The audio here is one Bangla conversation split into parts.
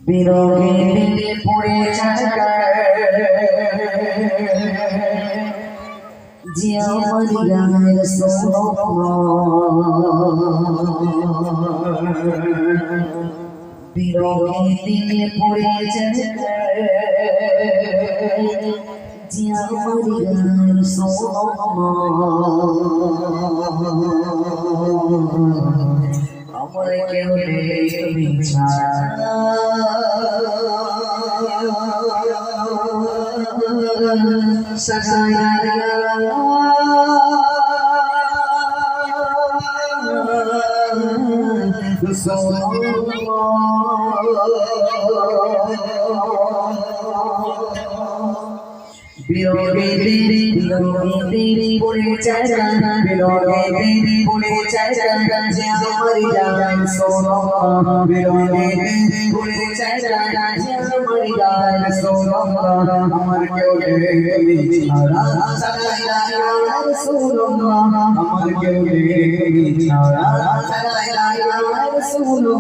বিরোগে দিলে পড়ে যে আমার গানের স্বপ্ন বিরোগে দিলে পড়ে যে আমার গানের স্বপ্ন আমার কেউ নেই তুমি ছাড়া বিরোগে দেরি পড়ে চাচা বিরোগে দেরি পড়ে চাচা যে আমার গান শোনো বিরোগে দেরি পড়ে চাচা যে আমার গান শোনো আমার কেউ নেই ছাড়া সারাই রাত শোনো আমার কেউ নেই ছাড়া সারাই রাত শোনো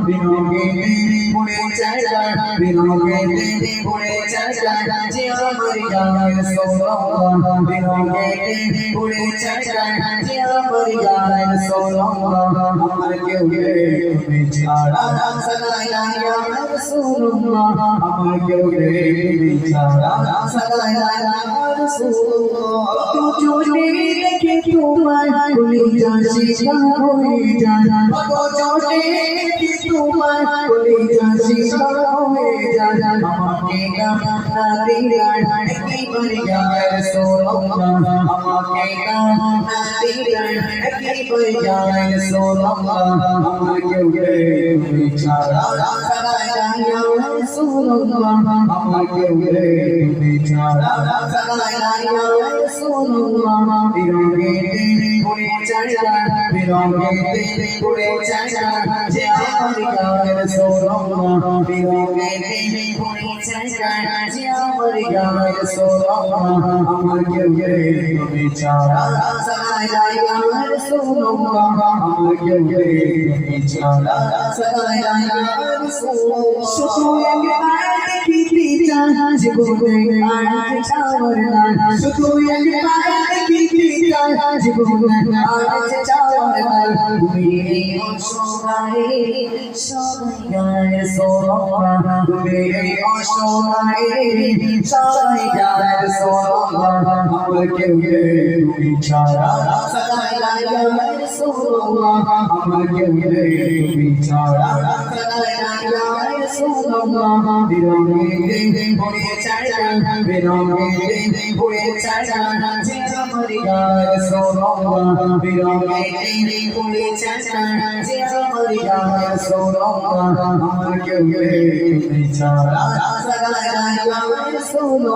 বিরোগে দেরি পড়ে চাচা বিরোগে দেরি পড়ে চাচা যে আমার গান শোনো বিরোগে দেরি পড়ে চাচা যে আমার গান শোনো আমার কেউ নেই ছাড়া সারাই রাত শোনো আমার কেউ নেই ছাড়া সারাই রাত শোনো তো চলে দেখে তোমার ভুলে যাচ্ছি হয়ে যানা তো চলে দেখে তোমার ভুলে যাচ্ছি হয়ে যানা আমাকে গানা দিলা কি করে গায় শোনো আমাকে গানা দিলা কি করে গায় শোনো আমার কেউ নেই ছাড়া সারাই রাত শোনো আমার কেউ নেই ছাড়া সারাই রাত শোনো বিরোগে দেরি পড়ে চাচা বিরোগে দেরি পড়ে চাচা যে আমার গান শোনো বিরোগে দেরি পড়ে চাচা যে আমার গান শোনো আমার কেউ নেই ছাড়া সারাই রাত শোনো আমার কেউ নেই ছাড়া সারাই রাত শোনো শুধু একবার দেখিতে চাই জীবনে আর চাওয়ার না শুধু একবার দেখিতে চাই জীবনে আর চাওয়ার না তুমি অসহায় সবাই গায় শোনো তুমি অসহায় সবাই গায় শোনো আমার কেউ নেই ছাড়া সারাই রাত শোনো আমার কেউ নেই ছাড়া সারাই রাত শোনো বিরোগে দেরি পড়ে চাচা বিরোগে দেরি পড়ে চাচা যে আমার গান শোনো বিরোগে দেরি পড়ে চাচা যে আমার গান শোনো আমার কেউ নেই ছাড়া সারাই রাত শোনো।